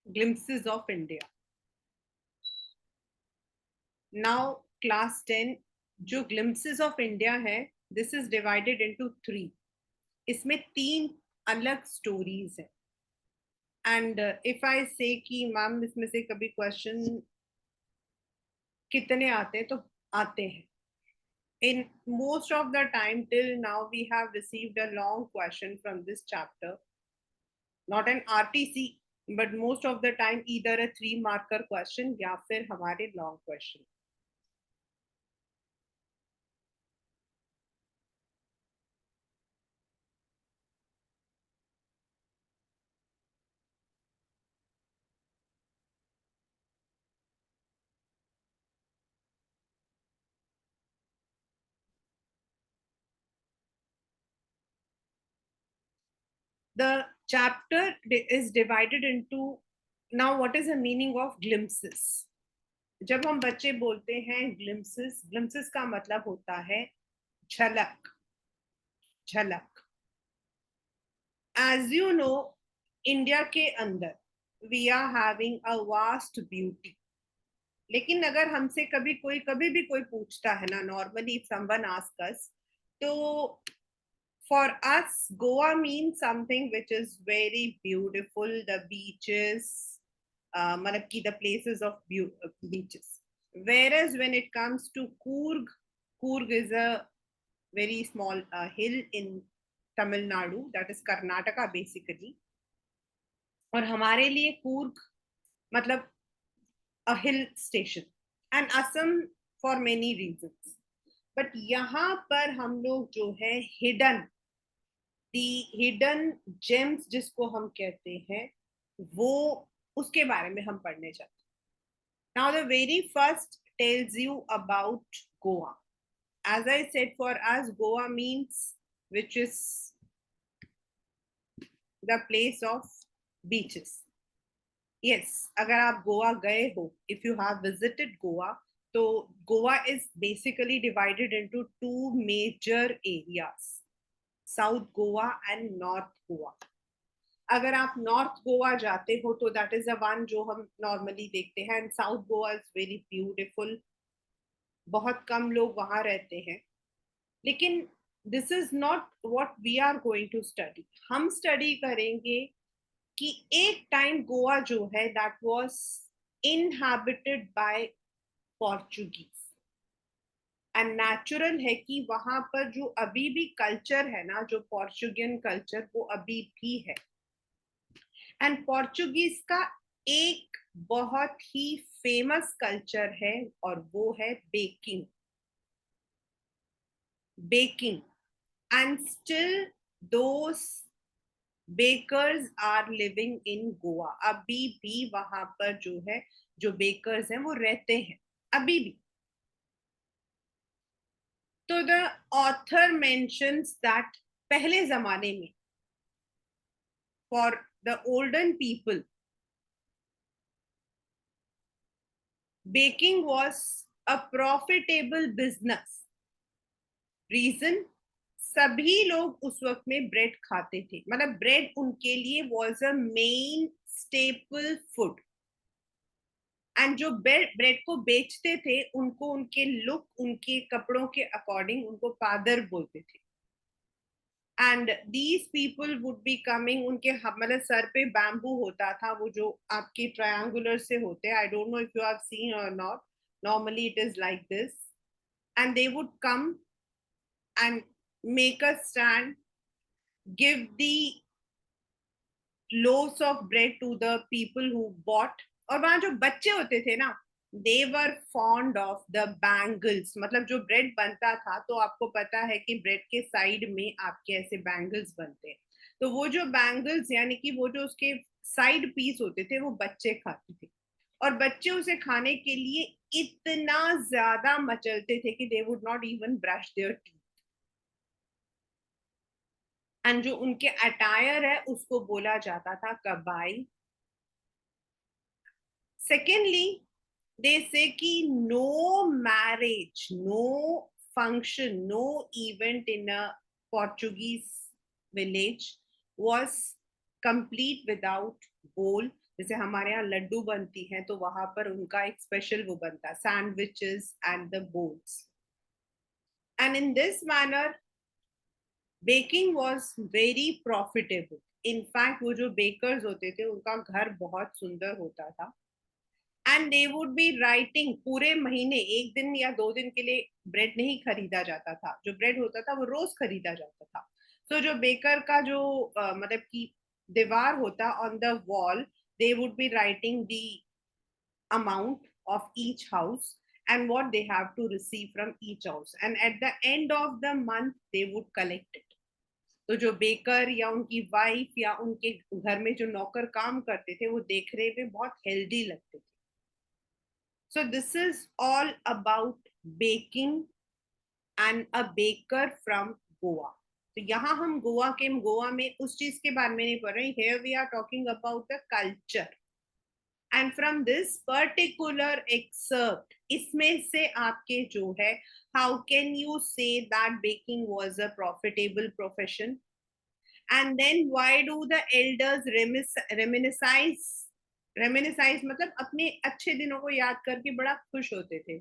glimpses of India. Now class 10 जो glimpses of India है, this is divided into 3. इसमें 3 अलग stories है. And if I say कि मैम इसमें से कभी question कितने आते हैं, तो आते हैं. In most of the time till now we have received a long question from this chapter, not an RTC, but most of the time either a 3 marker question या फिर हमारे long question. The chapter is divided into, now what is the meaning of glimpses? जब हम बच्चे बोलते हैं glimpses, glimpses का मतलब होता है झलक, झलक. As you know, India के अंदर we are having a vast beauty. लेकिन अगर हमसे कभी भी कोई पूछता है ना, normally if someone asks us, तो for us, Goa means something which is very beautiful, the beaches, the places of beaches. Whereas when it comes to Coorg, Coorg is a very small hill in Tamil Nadu, that is Karnataka basically. और हमारे लिए Coorg मतलब a hill station, and Assam for many reasons. But यहाँ पर हम लोग जो है हिडन जेम्स जिसको हम कहते हैं, वो उसके बारे में हम पढ़ने जाते हैं. Now the very first tells you about Goa. As I said, for us Goa means which is the place of beaches. Yes, अगर आप गोवा गए हो, if you have visited Goa, तो Goa is basically divided into 2 major areas, south Goa and north Goa. अगर आप north Goa जाते हो तो दैट इज द वन जो हम नॉर्मली देखते हैं, and South Goa is very beautiful. बहुत कम लोग वहां रहते हैं, लेकिन this is not what we are going to study. हम स्टडी करेंगे कि एक टाइम गोवा जो है that was inhabited by Portuguese, and natural है कि वहां पर जो अभी भी कल्चर है ना, जो पोर्चुगियन कल्चर, वो अभी भी है. एंड पोर्चुगीज का एक बहुत ही फेमस कल्चर है, और वो है baking. Baking, and still those bakers are living in Goa. अभी भी वहां पर जो है, जो बेकर्स हैं वो रहते हैं अभी भी. तो द ऑथर मेंशंस दैट पहले जमाने में, for the olden people, baking was a profitable business. Reason, सभी लोग उस वक्त में ब्रेड खाते थे, मतलब ब्रेड उनके लिए was a main staple food. And जो ब्रेड को बेचते थे, उनको उनके लुक, उनके कपड़ों के अकॉर्डिंग उनको पादर बोलते थे. And these people would be coming, उनके मतलब सर पे बैम्बू होता था, वो जो आपके ट्रायंगुलर से होते हैं. I don't know if you have seen और not. Normally it is like this, and they would come and make a stand, give the loaves of bread to the people who bought. और वहां जो बच्चे होते थे ना, they were fond of the bangles. मतलब जो ब्रेड बनता था, तो आपको पता है कि ब्रेड के साइड में आपके ऐसे बैंगल्स बनते हैं. तो वो जो बैंगल्स, यानी कि वो जो उसके साइड पीस होते थे, वो बच्चे खाते थे. और बच्चे उसे खाने के लिए इतना ज्यादा मचलते थे कि they would not even brush their teeth. And जो उनके अटायर है, उसको बोला जाता था कबाई. सेकेंडली, दे से कि no marriage, no function, no event in a Portuguese village was complete without bowl. जैसे हमारे यहाँ लड्डू बनती हैं तो वहां पर उनका एक स्पेशल वो बनता है, sandwiches and the bols. And in this manner baking was very profitable. In fact वो जो बेकर्स होते थे उनका घर बहुत सुंदर होता था. And they would be writing पूरे महीने, एक दिन या 2 दिन के लिए ब्रेड नहीं खरीदा जाता था. जो ब्रेड होता था वो रोज खरीदा जाता था. तो जो बेकर का जो मतलब कि दीवार होता on the wall, they would be writing the amount of each house and what they have to receive from each house, and at the end of the month they would collect it. तो जो baker या उनकी wife या उनके घर में जो नौकर काम करते थे वो देखने में बहुत हेल्दी लगते थे. सो this is all about baking and a baker from Goa. तो यहाँ हम गोवा में उस चीज के बारे में नहीं पढ़ रहे. Here we are talking about the culture. And from this particular excerpt, इसमें से आपके जो है, how can you say that baking was a profitable profession. And then why do the elders reminisce मतलब अपने अच्छे दिनों को याद करके बड़ा खुश होते थे.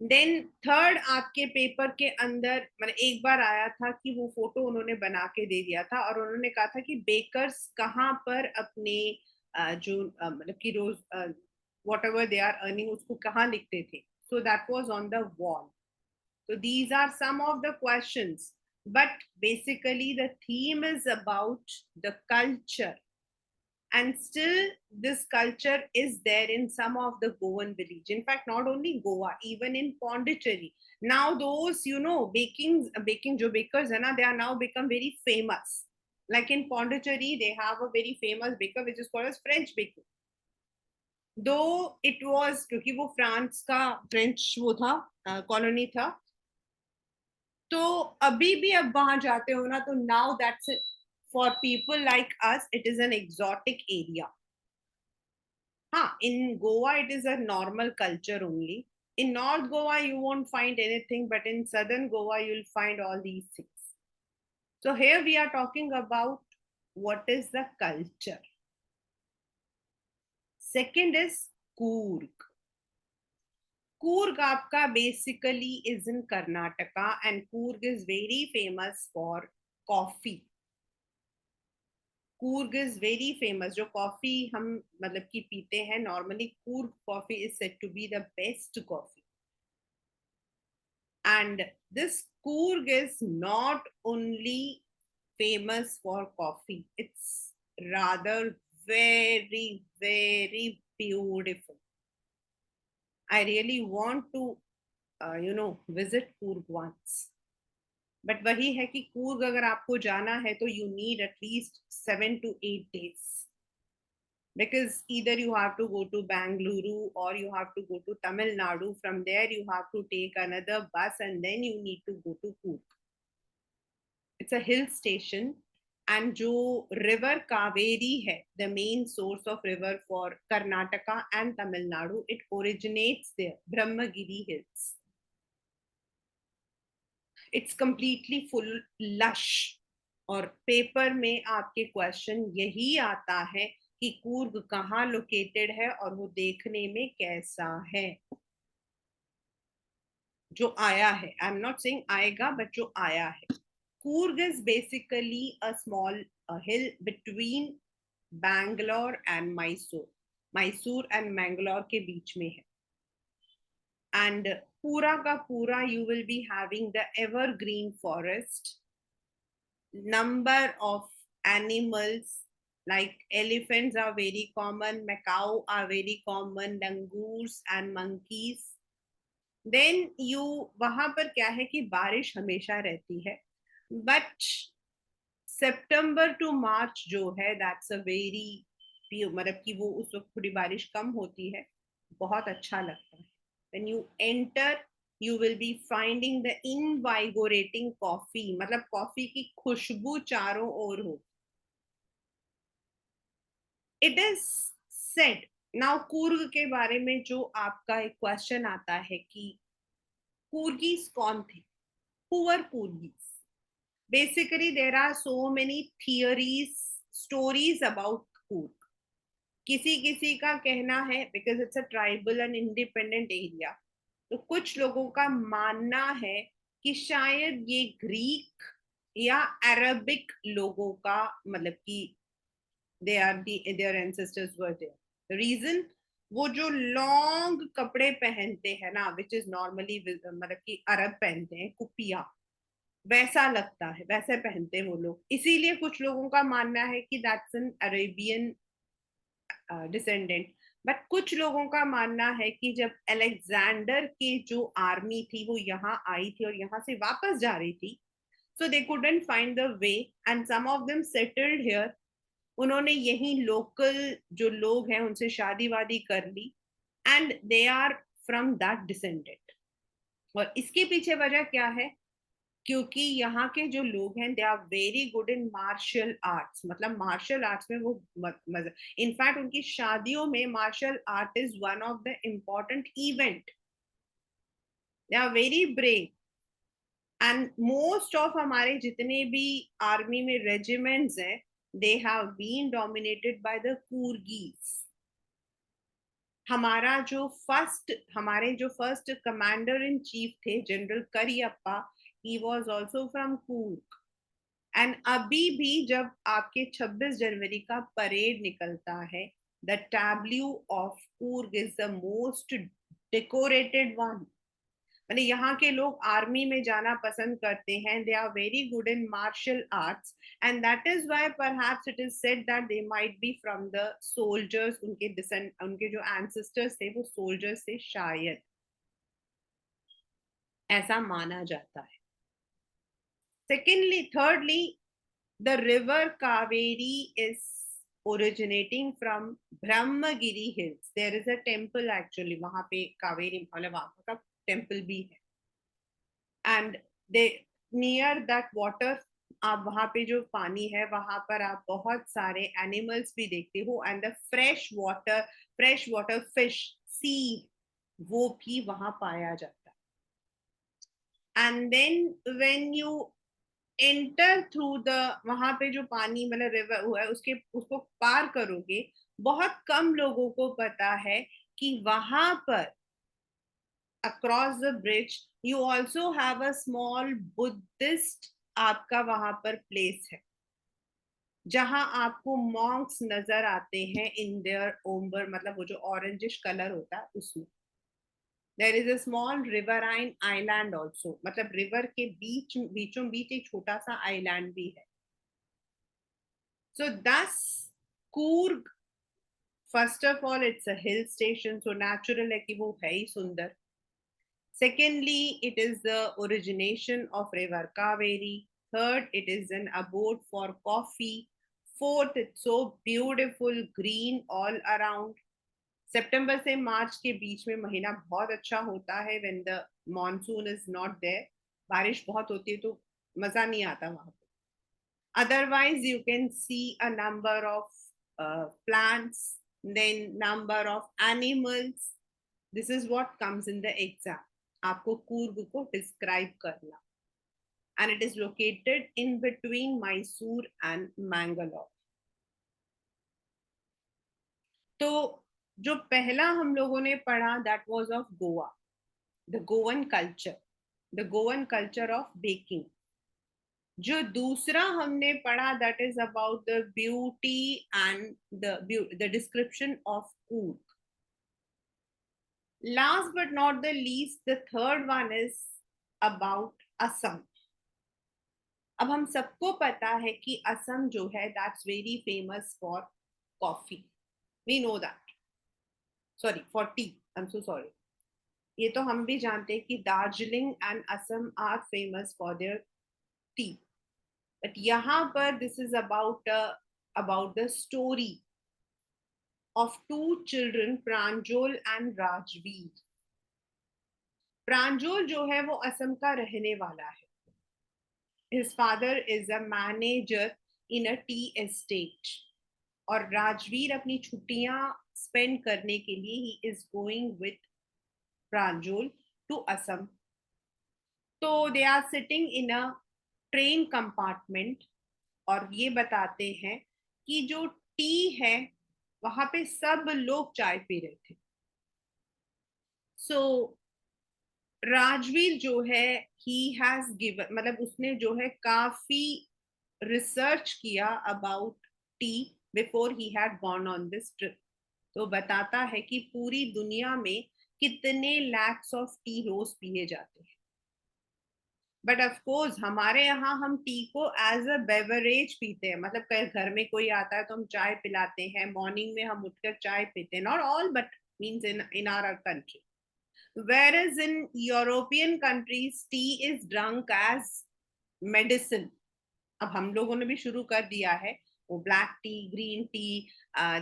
देन थर्ड, आपके पेपर के अंदर मतलब एक बार आया था कि वो फोटो उन्होंने बना के दे दिया था और उन्होंने कहा था कि बेकर्स कहाँ पर अपने जो मतलब कि रोज whatever they are earning उसको कहाँ लिखते थे. So that was on the wall. So these are some of the questions, but basically the theme is about the culture, and still this culture is there in some of the Goan village. In fact, not only Goa, even in Pondicherry. Now those, baking jo bakers hai na, they are now become very famous. Like in Pondicherry, they have a very famous baker which is called as French baker. Though it was क्योंकि वो France का French वो था colony था, तो अभी भी अब वहां जाते हो ना तो now that's for people like us it is an exotic area. हाँ, in Goa it is a normal culture only. In North Goa you won't find anything, but in Southern Goa you'll find all these things. So here we are talking about what is the culture. Second is Coorg. Coorg aapka basically is in Karnataka, and Coorg is very famous for coffee. Coorg is very famous. जो coffee हम मतलब कि पीते हैं normally, Coorg coffee is said to be the best coffee. And this Coorg is not only famous for coffee, it's rather very very beautiful. I really want to visit Coorg once. But वही है कि कूर्ग अगर आपको जाना है तो you need at least 7 to 8 days, because either you have to go to Bangalore or you have to go to Tamil Nadu. From there you have to take another bus and then you need to go to Coorg. It's a hill station. And जो river Kaveri है, the main source of river for Karnataka and Tamil Nadu, it originates there, Brahmagiri Hills. It's completely full lush. और paper में आपके question यही आता है कि कूर्ग कहाँ लोकेटेड है और वो देखने में कैसा है. जो आया है, आई एम नॉट सेइंग आएगा, बट जो आया है. Coorg is basically a small hill between Bangalore and Mysore and Mangalore के बीच में है. and pura ka pura you will be having the evergreen forest. Number of animals like elephants are very common, macaw are very common, langurs and monkeys. Then you वहां पर क्या है कि बारिश हमेशा रहती है, बट सितंबर टू मार्च जो है दैट्स अ वेरी मतलब कि वो उस वक्त थोड़ी बारिश कम होती है, बहुत अच्छा लगता है. when you enter you will be finding the invigorating coffee, मतलब कॉफी की खुशबू चारों ओर हो. It is said. Now Coorg के बारे में जो आपका एक क्वेश्चन आता है कि कूर्गीज कौन थे, who were Coorgis. Basically there are so many theories, stories about Coorg. किसी किसी का कहना है, because it's a tribal and independent area, तो कुछ लोगों का मानना है कि शायद ये ग्रीक या अरबिक लोगों का, मतलब कि their ancestors were there. Reason, वो जो लॉन्ग कपड़े पहनते हैं ना, विच इज नॉर्मली मतलब कि अरब पहनते हैं कुपिया, वैसा लगता है, वैसे पहनते हैं वो लोग, इसीलिए कुछ लोगों का मानना है कि that's an Arabian descendant. But कुछ लोगों का मानना है कि जब अलेक्जेंडर की जो आर्मी थी वो यहाँ आई थी और यहाँ से वापस जा रही थी, so they couldn't find the way and some of them settled here. उन्होंने यही लोकल जो लोग हैं उनसे शादी वादी कर ली, and they are from that descendant. और इसके पीछे वजह क्या है? क्योंकि यहाँ के जो लोग हैं they are very good in martial arts, मतलब मार्शल आर्ट्स में वो मजा, इनफैक्ट उनकी शादियों में martial art is one of the important event. They are very brave, and most of हमारे जितने भी आर्मी में रेजिमेंट्स हैं, they have been dominated by the Coorgis. हमारे जो फर्स्ट कमांडर इन चीफ थे, general Cariappa, he was also from Coorg. And अभी भी जब आपके 26 जनवरी का परेड निकलता है, the Tableau of Coorg is the most decorated one. मतलब यहाँ के लोग आर्मी में जाना पसंद करते हैं, they are very good in martial arts, and that is why perhaps it is said that they might be from the soldiers, उनके डिसेंड, उनके जो एंसेस्टर्स थे वो सोल्जर्स से, शायद ऐसा माना जाता है। Thirdly, the river Kaveri is originating from Brahmagiri hills. There is a temple actually, वहाँ पे कावेरी, मतलब वहाँ का टेम्पल भी है, and they near that water, आप वहाँ पे जो पानी है वहां पर आप बहुत सारे एनिमल्स भी देखते हो, and the fresh water fish, see, वो भी वहां पाया जाता है। And then when you enter through the, वहां पे जो पानी मतलब रिवर हुआ है उसके, उसको पार करोगे, बहुत कम लोगों को पता है कि वहां पर across the bridge you also have a small Buddhist, आपका वहां पर प्लेस है जहां आपको मॉन्क्स नजर आते हैं इन देयर ओम्बर, मतलब वो जो ऑरेंजिश कलर होता है उसमें। There is a small riverine island also, मतलब रिवर के बीचों बीच एक छोटा सा आइलैंड भी है। So thus, Coorg, first of all, it's a hill station, so natural है कि वो है ही सुंदर. Secondly, it is the origination of River Kaveri. Third, it is an abode for coffee. Fourth, it's so beautiful, green all around. सितंबर से मार्च के बीच में महीना बहुत अच्छा होता है, when the monsoon is not there. बारिश बहुत होती है तो मजा नहीं आता वहां पे. Otherwise, you can see a number of plants, then number of animals. This is what comes in the exam. आपको कूर्ग को describe करना. And it is located in between Mysore and Mangalore. तो जो पहला हम लोगों ने पढ़ा, that was of Goa, the Goan culture of baking. जो दूसरा हमने पढ़ा, that is about the beauty and the description of Coorg. Last but not the least, the third one is about Assam. अब हम सबको पता है कि असम जो है that's very famous for coffee, we know that, sorry for tea, I am so sorry. ये तो हम भी जानते हैं कि Darjeeling and Assam are famous for their tea. But यहाँ पर this is about the story of two children, Pranjol and Rajveer. Pranjol जो है वो असम का रहने वाला है. His father is a manager in a tea estate. और राजवीर अपनी छुट्टियां स्पेंड करने के लिए he is going with Pranjol to Assam. तो they are sitting in a train compartment और ये बताते हैं कि जो टी है वहां पे सब लोग चाय पी रहे थे. सो राजवीर जो है, ही हैज गिवन, मतलब उसने जो है काफी रिसर्च किया about tea before he had gone on this trip. तो बताता है कि पूरी दुनिया में कितने लैक्स ऑफ टी रोज पिए जाते हैं. बट ऑफ कोर्स हमारे यहाँ हम टी को एज अ बेवरेज पीते हैं, मतलब कहीं घर में कोई आता है तो हम चाय पिलाते हैं, मॉर्निंग में हम उठकर चाय पीते हैं, not all but means in our country. Whereas in European countries, tea is drunk as medicine. अब हम लोगों ने भी शुरू कर दिया है वो black tea, green tea,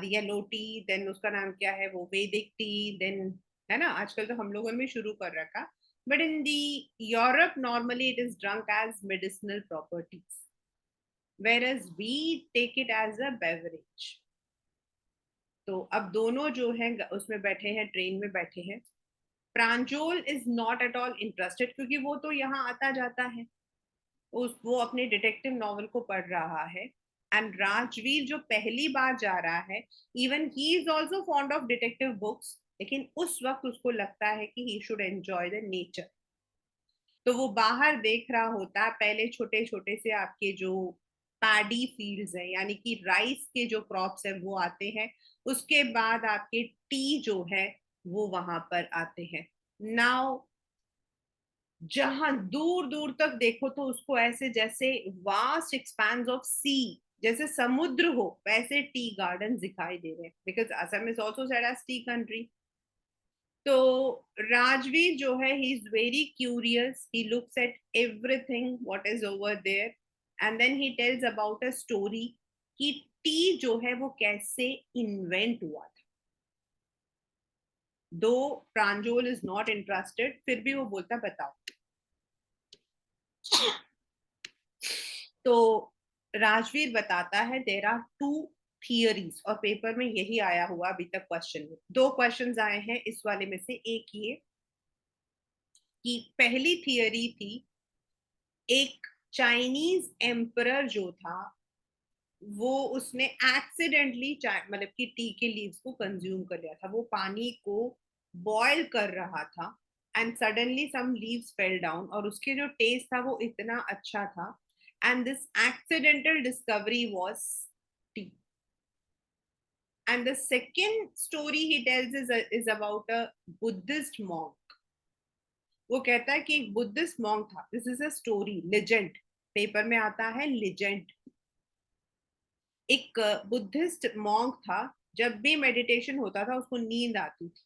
yellow tea, then उसका नाम क्या है वो वैदिक टी, देन है ना, आजकल तो हम लोगों ने भी शुरू कर रखा. But in the Europe normally it is drunk as medicinal properties, whereas we take it as a beverage. तो अब दोनों जो है उसमें बैठे हैं, ट्रेन में बैठे हैं. Pranjol is not at all interested क्योंकि वो तो यहाँ आता जाता है, वो अपने डिटेक्टिव नॉवल को पढ़ रहा है. एंड राजवीर जो पहली बार जा रहा है, even he is also fond of detective books, लेकिन उस वक्त उसको लगता है कि he should enjoy the nature. तो वो बाहर देख रहा होता है, पहले छोटे छोटे से आपके जो पैडी फील्ड्स है, यानी कि राइस के जो क्रॉप्स है वो आते हैं. उसके बाद आपके टी जो है वो वहां पर आते हैं. नाउ जहां दूर दूर तक देखो तो उसको ऐसे जैसे वास्ट एक्सपांस ऑफ सी, जैसे समुद्र हो वैसे टी गार्डन दिखाई दे रहे हैं, because Assam is also said as tea country. तो राजवीर जो है he is very curious, he looks at everything what is over there, and then he tells about a story कि टी जो है वो कैसे इन्वेंट हुआ था. दो प्रांजोल इज नॉट इंटरेस्टेड, फिर भी वो बोलता बताओ. तो राजवीर बताता है देर आर टू थियरीज, और पेपर में यही आया हुआ अभी तक क्वेश्चन में. दो क्वेश्चंस आए हैं इस वाले में से, एक ये कि पहली थियरी थी एक चाइनीज एम्परर जो था वो उसने एक्सीडेंटली मतलब कि टी के लीव्स को कंज्यूम कर लिया था. वो पानी को बॉयल कर रहा था and suddenly some leaves fell down, और उसके जो टेस्ट था वो इतना अच्छा था, and this accidental discovery was tea. And the second story he tells is about a Buddhist monk. वो कहता है कि एक बुद्धिस्ट मॉन्क था. This is a story, legend, paper में आता है लेजेंड. एक बुद्धिस्ट मॉन्क था, जब भी मेडिटेशन होता था उसको नींद आती थी.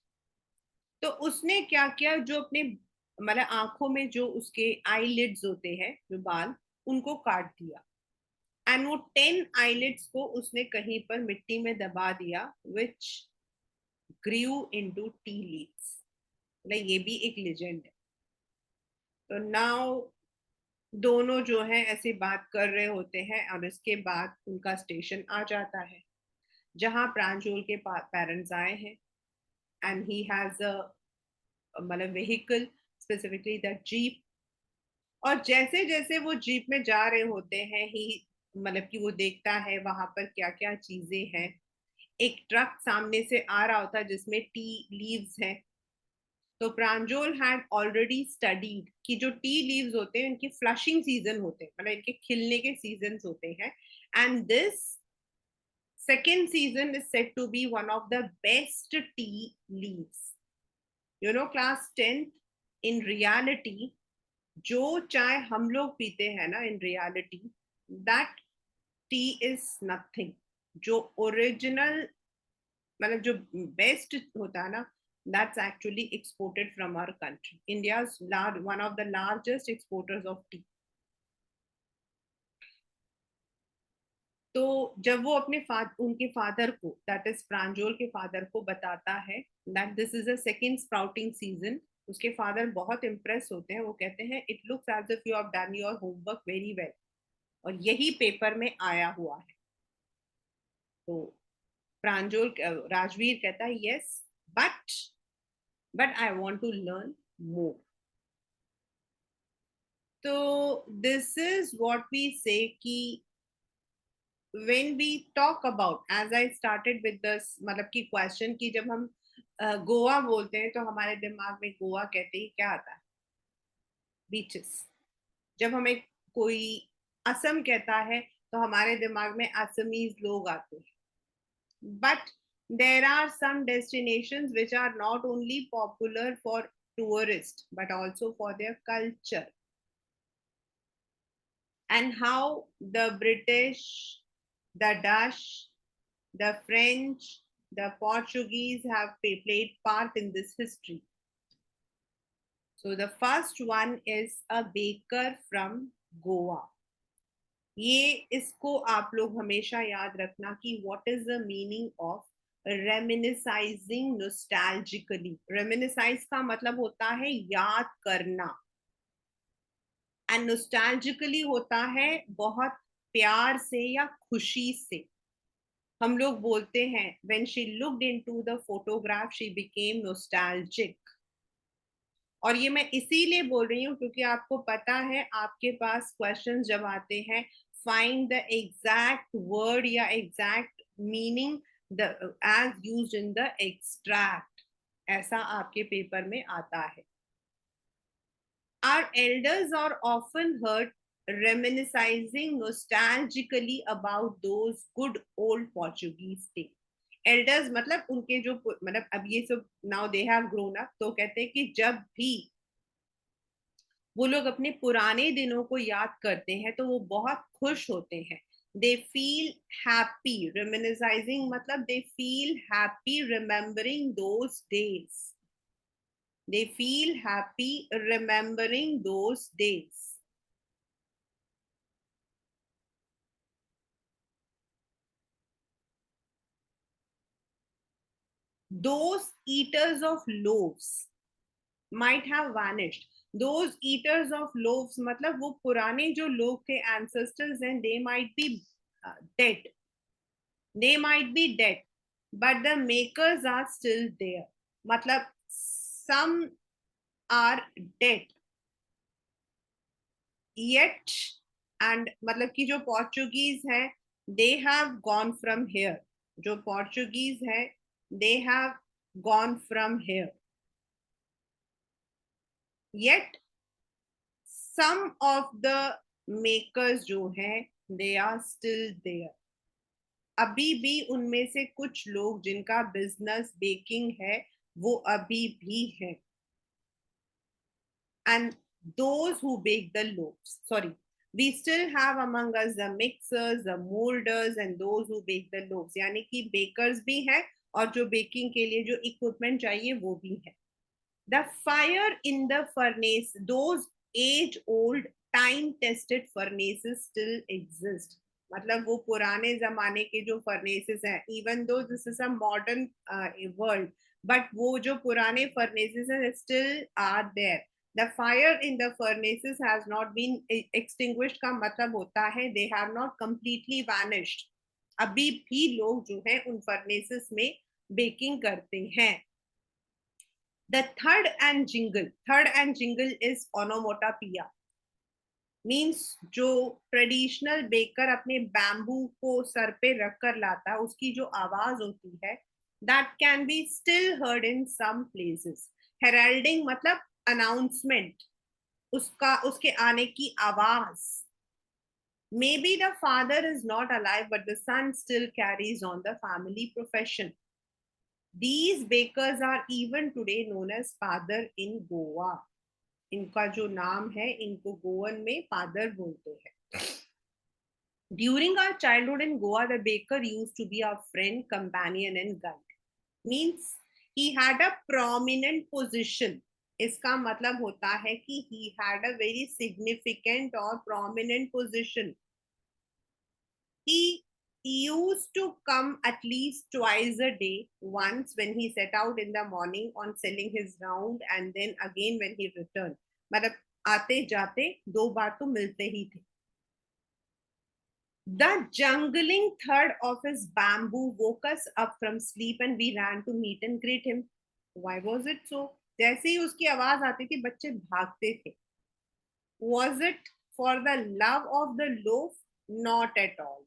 तो उसने क्या किया, जो अपने मतलब आंखों में जो उसके आईलिड्स होते हैं जो बाल, उनको काट दिया. एंड वो 10 आईलिड्स को उसने कहीं पर मिट्टी में दबा दिया, विच ग्रीव इनटू टी लीव्स. मतलब ये भी एक लेजेंड है. तो नाउ दोनों जो है ऐसी बात कर रहे होते हैं, और इसके बाद उनका स्टेशन आ जाता है जहां प्रांजोल के पेरेंट्स आए हैं. एंड ही हैज अ मतलब व्हीकल, स्पेसिफिकली द जीप. और जैसे जैसे वो जीप में जा रहे होते हैं, ही मतलब कि वो देखता है वहां पर क्या क्या चीजें हैं. एक ट्रक सामने से आ रहा होता है जिसमें टी लीव्स हैं. तो प्रांजोल हैड ऑलरेडी स्टडीड कि जो टी लीव्स होते हैं इनकी फ्लशिंग सीजन होते हैं, मतलब इनके खिलने के सीजन होते हैं. And this second season is said to be one of the best tea leaves. You know, class 10th, in reality, जो चाय हम लोग पीते हैं ना, in reality that tea is nothing. जो ओरिजिनल मतलब जो बेस्ट होता है ना, that's actually exported from our country. India one of the largest exporters of tea. तो जब वो अपने उनके फादर को, दैट इज प्रांजोल के फादर को बताता है that this is a second sprouting season, उसके फादर बहुत इम्प्रेस होते हैं. वो कहते हैं it looks as if you have done your homework very well, और यही पेपर में आया हुआ है. तो प्रांजोल राजवीर कहता है yes, but I want to learn more. तो दिस इज व्हाट वी से कि when we talk about, as I started with this मतलब कि question कि जब हम गोवा बोलते हैं तो हमारे दिमाग में गोवा कहते ही क्या आता है? बीचेस. जब हमें कोई असम कहता है तो हमारे दिमाग में असमीज लोग आते हैं. But there are some destinations which are not only popular for tourists but also for their culture, and how the British, the Dutch, the French, the Portuguese have played part in this history. So the first one is a baker from Goa. ये इसको आप लोग हमेशा याद रखना कि what is the meaning of reminiscing nostalgically. Reminisce का मतलब होता है याद करना, एंड nostalgically होता है बहुत प्यार से या खुशी से. हम लोग बोलते हैं when she looked into the photograph she became nostalgic. और ये मैं इसीलिए बोल रही हूँ क्योंकि आपको पता है आपके पास क्वेश्चंस जब आते हैं फाइंड द एग्जैक्ट वर्ड या exact meaning the as used in the extract, ऐसा आपके पेपर में आता है. Our elders are often heard reminiscing nostalgically about those good old Portuguese days. Elders मतलब उनके जो मतलब अब ये सब now they have grown up, तो कहते हैं कि जब भी वो लोग अपने पुराने दिनों को याद करते हैं तो वो बहुत खुश होते हैं. दे फील हैप्पी. रेमिनिसाइजिंग मतलब they feel happy remembering those days. They feel happy remembering those days. Those eaters of loaves might have vanished. Those eaters of loaves मतलब वो पुराने जो लोग थे ancestors हैं, they might be dead. They might be dead, but the makers are still there. मतलब some are dead yet, and मतलब कि जो पोर्चुगीज हैं they have gone from here. जो पोर्चुगीज हैं they have gone from here. Yet some of the makers जो हैं they are still there. अभी भी उनमें से कुछ लोग जिनका बिजनेस बेकिंग है वो अभी भी है. And those who bake the loaves, sorry, we still have among us the mixers, the molders and those who bake the loaves. यानी कि bakers भी हैं और जो baking के लिए जो equipment चाहिए वो भी है. The fire in the furnace, those age-old, time-tested furnaces still exist. मतलब वो पुराने जमाने के जो furnaces हैं, even though this is a modern world, but वो जो पुराने furnaces हैं still are there. The fire in the furnaces has not been extinguished का मतलब होता है they have not completely vanished. अभी भी लोग जो हैं उन furnaces में baking करते हैं. The third and jingle is onomatopoeia. Means जो ट्रेडिशनल बेकर अपने बैम्बू को सर पे रख कर लाता है उसकी जो आवाज होती है that can be still heard in some places. Heralding मतलब announcement, उसका उसके आने की आवाज. Maybe the father is not alive but the son still carries on the family profession. These bakers are even today known as father in Goa. इनका जो नाम है इनको गोवन में फादर बोलते हैं. During our childhood in Goa, the baker used to be our friend, companion and guide. Means he had a prominent position. इसका मतलब होता है कि he had a very significant or prominent position. He used to come at least twice a day, once when he set out in the morning on selling his round and then again when he returned. मतलब आते जाते दो बार तो मिलते ही थे. The jungling thud of his bamboo woke us up from sleep and we ran to meet and greet him. Why was it so? जैसे ही उसकी आवाज आती थी बच्चे भागते थे. Was it for the love of the loaf? Not at all.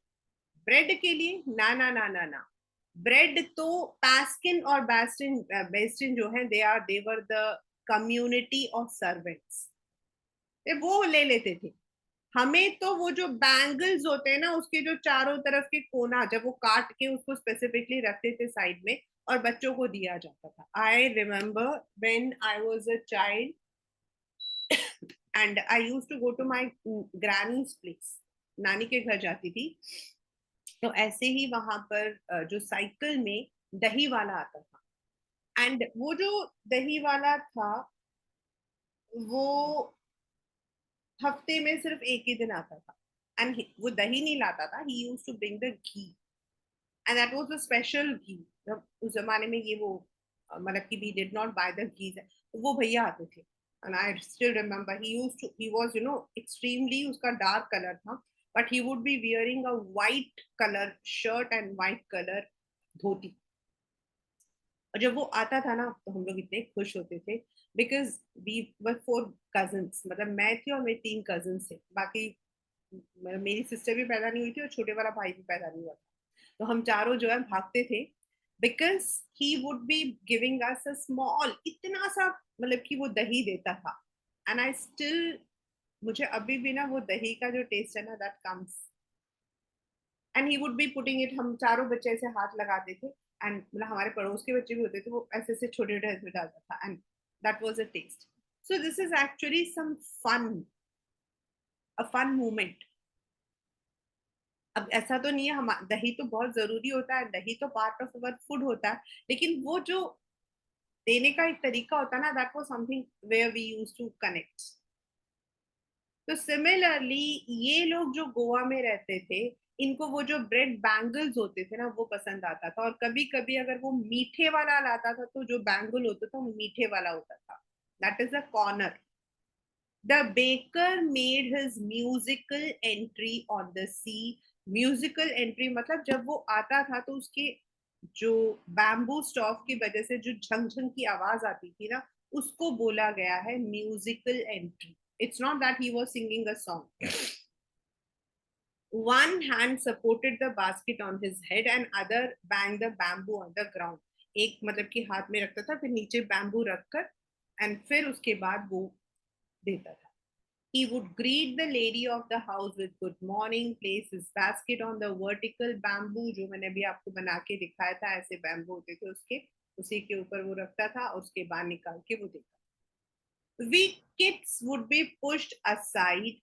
Bread के लिए ना ना ना ना ना, ब्रेड तो पास्किन और बेस्टिन बेस्टिन जो है they were the community of servants, वो ले लेते थे। हमें तो वो जो बैंगल्स होते हैं ना, उसके जो चारों तरफ के कोना, जब वो काट के उसको स्पेसिफिकली रखते थे साइड में और बच्चों को दिया जाता था। I remember when I was a child and I used to go to my granny's place, नानी के घर जाती थी, तो ऐसे ही वहां पर जो साइकिल में दही वाला आता था, एंड वो जो दही वाला था वो हफ्ते में सिर्फ एक ही दिन आता था, एंड वो दही नहीं लाता था, he used to bring the ghee, and that was a special ghee. उस जमाने में ये वो मतलब कि we did not buy the ghee, तो वो भैया आते थे, and I still remember he used to, he was extremely, उसका डार्क कलर था, but he would be wearing a white colour shirt and white colour dhoti. और जब वो आता था ना तो हम लोग इतने खुश होते थे, बिकॉज वी वर 4 कजिन्स, मतलब मैं थी और मेरे 3 कजिन्स थे, बाकी मेरी सिस्टर भी पैदा नहीं हुई थी और छोटे वाला भाई भी पैदा नहीं हुआ था। तो हम चारों जो है भागते थे, because he would be giving us a small, इतना सा, मतलब कि वो दही देता था, एंड आई स्टिल, मुझे अभी भी ना वो दही का जो टेस्ट है ना, that comes, and he would be putting it, हम चारों बच्चे ऐसे हाथ लगाते थे, एंड मतलब हमारे पड़ोस के बच्चे भी होते थे, वो ऐसे ऐसे छोटे छोटे हाथ में डालता था, and that was a taste. So this is actually some fun, a fun moment. अब ऐसा तो नहीं है, हम दही तो बहुत जरूरी होता है, दही तो पार्ट ऑफ अवर फूड होता है, लेकिन वो जो देने का एक तरीका होता है ना, that was something where we used to connect. तो सिमिलरली ये लोग जो गोवा में रहते थे, इनको वो जो ब्रेड बैंगल्स होते थे ना, वो पसंद आता था, और कभी कभी अगर वो मीठे वाला लाता था, तो जो बैंगल होता था वो मीठे वाला होता था, that is a corner. The baker made his musical entry on the sea. Musical entry मतलब जब वो आता था तो उसके जो बैम्बू स्टॉक की वजह से जो झंझंग की आवाज आती थी ना, उसको बोला गया है musical entry. It's not that he was singing a song. One hand supported the basket on his head and other banged the bamboo on the ground. एक मतलब कि हाथ में रखता था, फिर नीचे बैम्बू रखकर, एंड फिर उसके बाद वो देता था। He would greet the lady of the house with good morning, place his basket on the vertical bamboo, जो मैंने अभी आपको बना के दिखाया था, ऐसे बैम्बू होते थे उसके, उसी के ऊपर वो रखता था और उसके बाद निकाल के वो देता। We kids would be pushed aside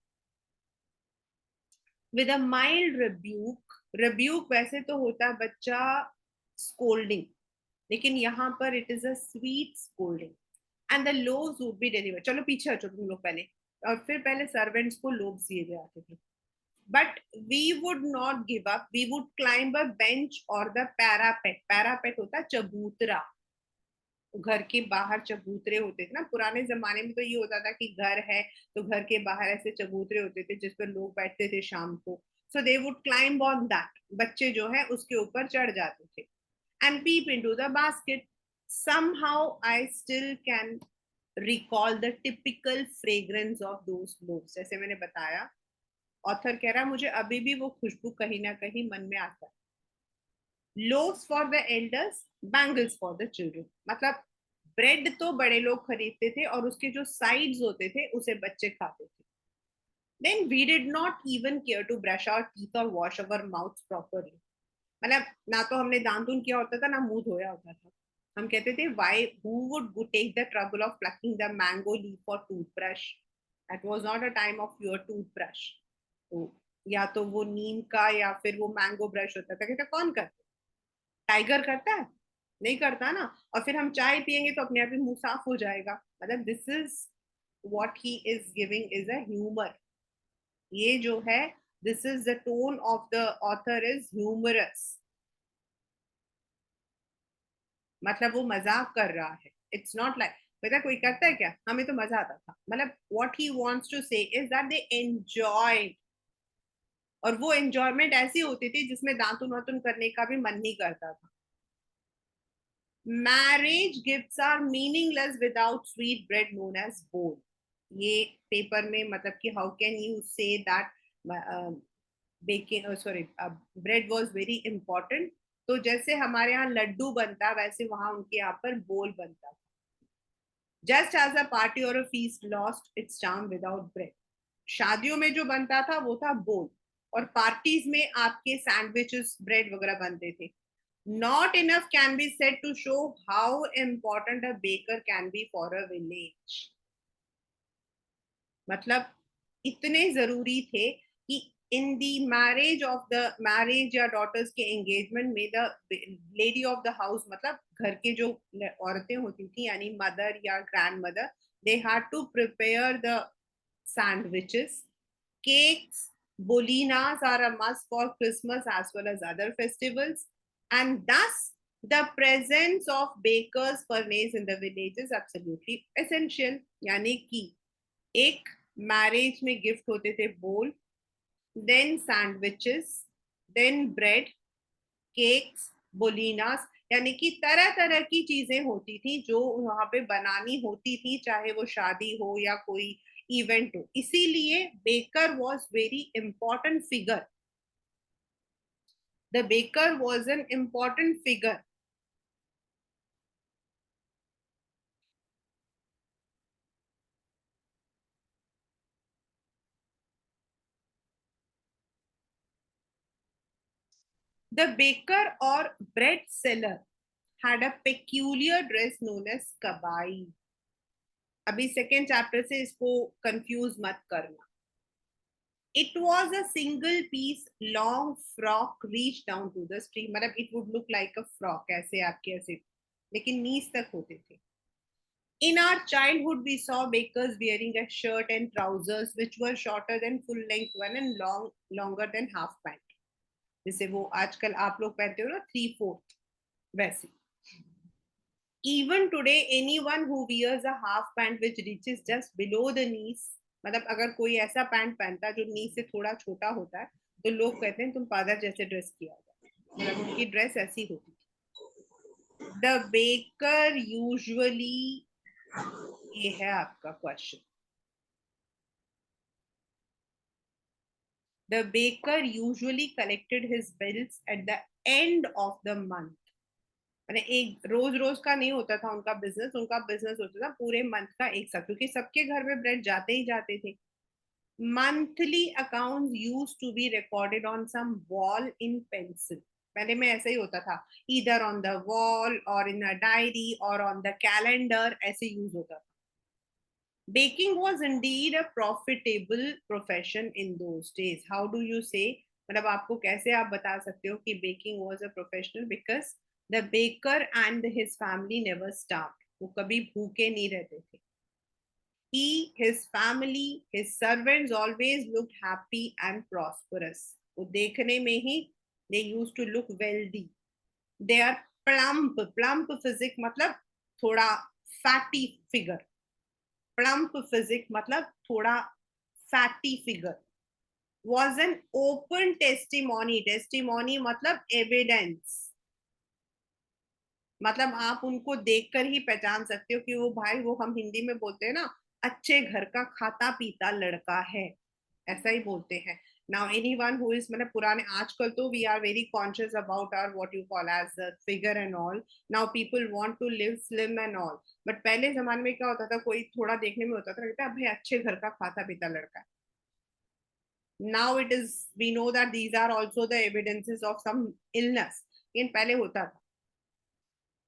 with a mild rebuke। rebuke वैसे तो होता है बच्चा scolding, लेकिन यहाँ पर it is a sweet scolding, and the loaves would be delivered. चलो पीछे हटो तुम लोग पहले, और फिर पहले सर्वेंट्स को लोव्स दिए जाते थे, but we would not give up, we would climb a bench और द पैरापेट। पैरापेट होता है चबूतरा, घर के बाहर चबूतरे होते थे ना पुराने जमाने में, तो ये होता था कि घर है तो घर के बाहर ऐसे चबूतरे होते थे जिस पर लोग बैठते थे शाम को। So they would climb on that, बच्चे जो है उसके ऊपर चढ़ जाते थे, and peep into the basket. somehow I still can recall the typical fragrance of those loaves। जैसे मैंने बताया, ऑथर कह रहा है मुझे अभी भी वो खुशबू कहीं ना कहीं मन में आता है। Loaves for the elders, bangles for the children, मतलब ब्रेड तो बड़े लोग खरीदते थे और उसके जो साइड्स होते थे उसे बच्चे खाते थे। Then we did not even care to brush our teeth और वॉश अवर माउथ प्रॉपरली। मतलब ना तो हमने दांत किया होता था ना मुंह धोया होता था। हम कहते थे why who would take the trouble of plucking the mango leaf for toothbrush, that was not a time of your toothbrush. तो या तो वो नीम का या फिर वो मैंगो ब्रश होता था, कहते कौन करता, टाइगर करता है, नहीं करता ना। और फिर हम चाय पियेंगे तो अपने आप ही मुंह साफ हो जाएगा, मतलब this is what he is giving is a humour. ये जो है, this is the tone of the author is humorous, मतलब वो मजाक कर रहा है। इट्स नॉट लाइक पता कोई करता है क्या, हमें तो मजा आता था, मतलब व्हाट ही वांट्स टू से इज दैट दे एंजॉय। और वो एंजॉयमेंट ऐसी होती थी जिसमें दांतुन वातुन करने का भी मन नहीं करता था। Marriage gifts are meaningless without sweet bread known as bol. ये पेपर में मतलब कि how can you say that baking sorry bread was very important. तो जैसे हमारे यहाँ लड्डू बनता वैसे वहां उनके यहाँ पर बोल बनता. जस्ट एज अ पार्टी और अ feast lost its charm without bread. शादियों में जो बनता था वो था बोल, और पार्टीज में आपके सैंडविचेस ब्रेड वगैरह बनते थे. Not enough can be said to show how important a baker can be for a village. मतलब इतने जरूरी थे कि इन द मैरिज या डॉटर्स के एंगेजमेंट में the lady of the house, मतलब घर के जो औरतें होती थी यानी मदर या grandmother, they had to prepare the sandwiches, cakes, bolinas are a must for Christmas as well as other festivals, and thus the presence of bakers furnace in the village is absolutely essential. यानी कि एक marriage में gift होते थे बोल, then sandwiches, then bread, cakes, बोलिनास, यानी कि तरह तरह की चीजें होती थी जो वहां पे बनानी होती थी, चाहे वो शादी हो या कोई इवेंट हो. इसीलिए baker was very important figure. The baker was an important figure. The baker और bread seller had a peculiar dress known as kabai. अभी सेकेंड चैप्टर से इसको कंफ्यूज मत करना. It was a single piece long frock reached down to the stream. मतलब it would look like a frock, ऐसे आपके ऐसे, लेकिन नीज तक होते थे. In our childhood, we saw bakers wearing a shirt and trousers which were shorter than full length one and longer than half pant. जैसे वो आजकल आप लोग पहनते हो ना 3/4, वैसे. Even today, anyone who wears a half pant which reaches just below the knees, मतलब अगर कोई ऐसा पैंट पहनता है जो नी से थोड़ा छोटा होता है, तो लोग कहते हैं तुम फादर जैसे ड्रेस किया हुआ. मतलब उनकी ड्रेस ऐसी होती थी. द बेकर यूजुअली, ये है आपका question. The baker usually collected his bills at the end of the month. मैंने एक रोज रोज का नहीं होता था उनका बिजनेस. उनका बिजनेस होता था पूरे मंथ का एक साथ, क्योंकि सबके घर में ब्रेड जाते ही जाते थे. Monthly account use to be recorded on some wall in pencil. पहले में ऐसा ही होता था, इधर ऑन द वॉल और इन अ डायरी और ऑन द कैलेंडर, ऐसे यूज होता था. Baking was indeed a profitable profession in those days. How do you से, मतलब आपको कैसे आप बता सकते हो कि baking was a professional? Because the baker and his family never starve. वो कभी भूखे नहीं रहते थे. He, his family, his servants always looked happy and prosperous. वो देखने में ही they used to look wealthy. They are plump. Plump physique मतलब थोड़ा fatty figure. Plump physique मतलब थोड़ा fatty figure. Was an open testimony. Testimony मतलब evidence. मतलब आप उनको देखकर ही पहचान सकते हो कि वो भाई, वो हम हिंदी में बोलते हैं ना, अच्छे घर का खाता पीता लड़का है, ऐसा ही बोलते हैं. नाउ एनीवन हु इज, मतलब पुराने, आजकल तो we are very conscious about our what you call as the figure and all. Now people want to live slim and all. But पहले जमाने में क्या होता था, कोई थोड़ा देखने में होता था, कहता भाई अच्छे घर का खाता पीता लड़का है. Now it is, we know that these are also the evidences of some illness. लेकिन पहले होता था.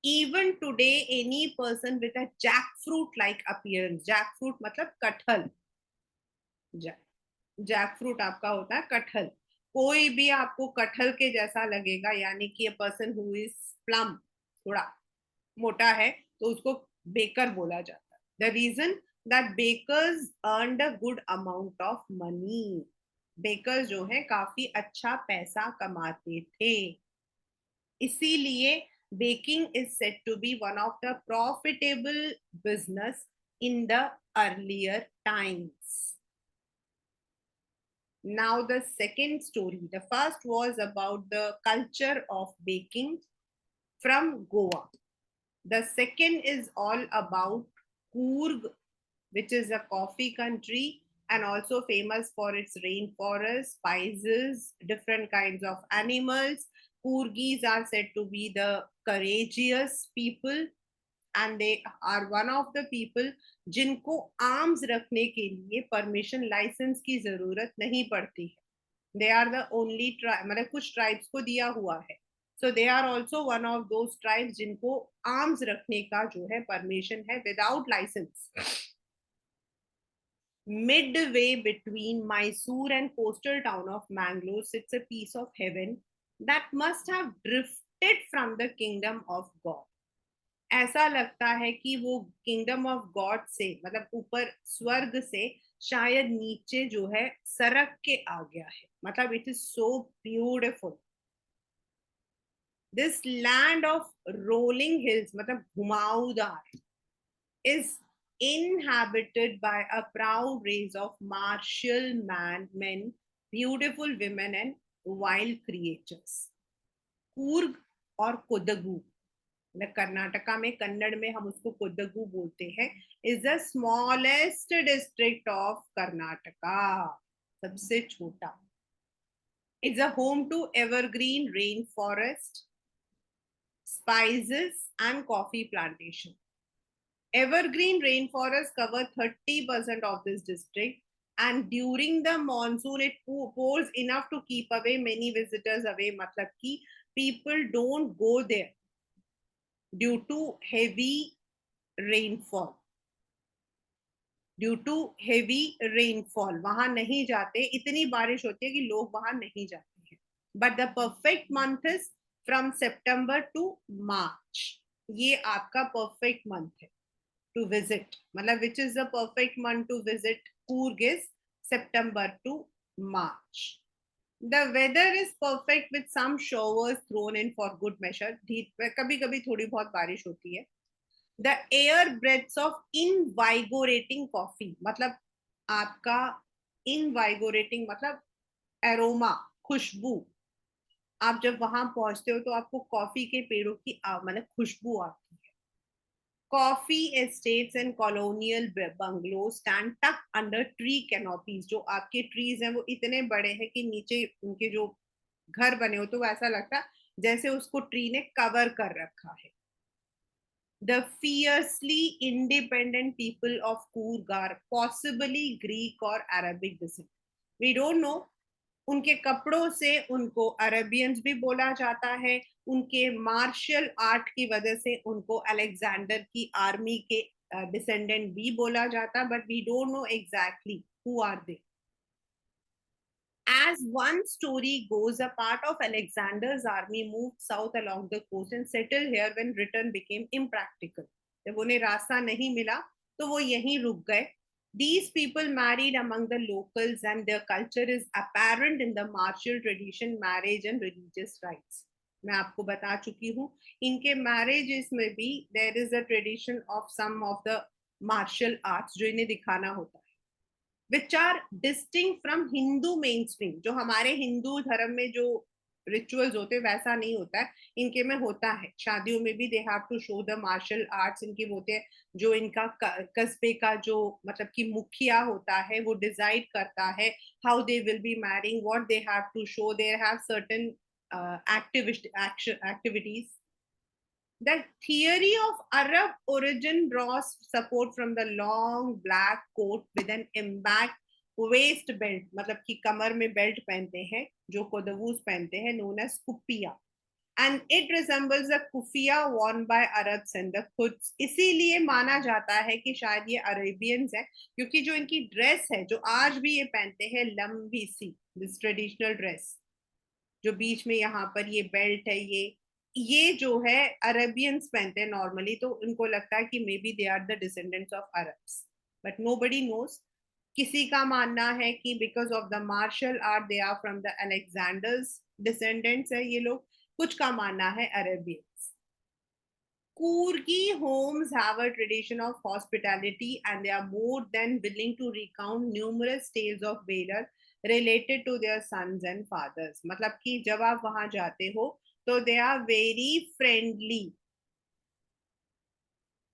Even today, any person with a jackfruit like appearance, jackfruit मतलब कटहल, जैकफ्रूट आपका होता है कटहल, कोई भी आपको कटहल के जैसा लगेगा, यानी कि a person who is plump, थोड़ा मोटा है, तो उसको बेकर बोला जाता है. The reason that bakers earned a good amount of money. Bakers जो है काफी अच्छा पैसा कमाते थे. इसीलिए baking is said to be one of the profitable business in the earlier times. Now the second story, the first was about the culture of baking from Goa. The second is all about Coorg, which is a coffee country, and also famous for its rainforest, spices, different kinds of animals. Kurgis are said to be the courageous people, and they are one of the people जिनको arms रखने के लिए permission licence की जरूरत नहीं पड़ती है. They are the only tribe, मतलब कुछ ट्राइब्स को दिया हुआ है. So they are also one of those tribes जिनको आर्म्स रखने का जो है परमिशन है without licence. Midway between Mysore and coastal town of Mangalore sits a piece of heaven that must have drifted from the kingdom of God. ऐसा लगता है कि वो किंगडम ऑफ गॉड से, मतलब ऊपर स्वर्ग से शायद नीचे जो है सरक के आ गया है. मतलब it is so beautiful. This land of rolling hills, मतलब घुमावदार, is inhabited by a proud race of martial men, beautiful women, and wild creatures. Coorg और कोडगु, कर्नाटका में, कन्नड़ में हम उसको कोडगु बोलते हैं, is the smallest district of Karnataka, सबसे छोटा. It's a home to evergreen rain forest, spices and coffee plantation. Evergreen rainforests cover 30% of this district, and during the monsoon it pours enough to keep away many visitors away. मतलब कि people don't go there due to heavy rainfall. Due to heavy rainfall वहां नहीं जाते, इतनी बारिश होती है कि लोग वहां नहीं जाते हैं. But the perfect month is from September to March. ये आपका perfect month है to visit. मतलब which is the perfect month to visit Coorg is September to March. The weather is perfect with some showers thrown in for good measure. कभी कभी थोड़ी बहुत बारिश होती है. The air breaths of invigorating coffee, मतलब आपका invigorating मतलब एरोमा, खुशबू. आप जब वहां पहुंचते हो तो आपको कॉफी के पेड़ों की मतलब खुशबू आती है. Coffee estates and colonial bungalows stand tucked under tree canopies. जो आपके ट्रीज हैं वो इतने बड़े हैं कि नीचे उनके जो घर बने हो तो वो ऐसा लगता है जैसे उसको ट्री ने कवर कर रखा है. The fiercely independent people of Coorg are possibly Greek or Arabic descent. We don't know. उनके कपड़ों से उनको अरेबियंस भी बोला जाता है. उनके मार्शल आर्ट की वजह से उनको अलेक्जेंडर की आर्मी के डिसेंडेंट भी बोला जाता. But we don't know exactly who are they. As one story goes, a part of Alexander's army moved south along the coast and settled here when return became impractical. जब उन्हें रास्ता नहीं मिला तो वो यहीं रुक गए. These people married among the locals and their culture is apparent in the martial tradition, marriage and religious rites. मैं आपको बता चुकी हूँ, इनके marriages में भी there is a tradition of some of the martial arts जो इन्हें दिखाना होता है. which are distinct from Hindu mainstream. जो हमारे हिंदू धर्म में जो रिचुअल्स होते हैं वैसा नहीं होता है, इनके में होता है. शादियों में भी they have to show the martial arts. इनके होते हैं जो इनका कस्बे का जो मतलब कि मुखिया होता है वो डिसाइड करता है how they will be marrying, what they have to show. They have certain activities. The theory of Arab origin draws support from the long black coat with an embanked waist belt, मतलब कि कमर में belt पहनते हैं जो कोदवूस पहनते हैं, known as kufiya. And it resembles the kufiya worn by Arabs and the Quds. इसीलिए माना जाता है कि शायद ये अरेबियंस है, क्योंकि जो इनकी ड्रेस है जो आज भी ये पहनते हैं लंबी सी, दिस ट्रेडिशनल ड्रेस जो बीच में यहाँ पर ये बेल्ट है, ये जो है अरेबियंस पहनते हैं नॉर्मली. तो उनको लगता है कि maybe they are the descendants of Arabs, but nobody knows. किसी का मानना है कि because of the martial art they are from the Alexander's descendants है ये लोग. कुछ का मानना है Arabians. Kurgi homes have a tradition of hospitality and they are more than willing to recount numerous tales of valor related to their sons and fathers. मतलब कि जब आप वहां जाते हो तो दे आर वेरी फ्रेंडली.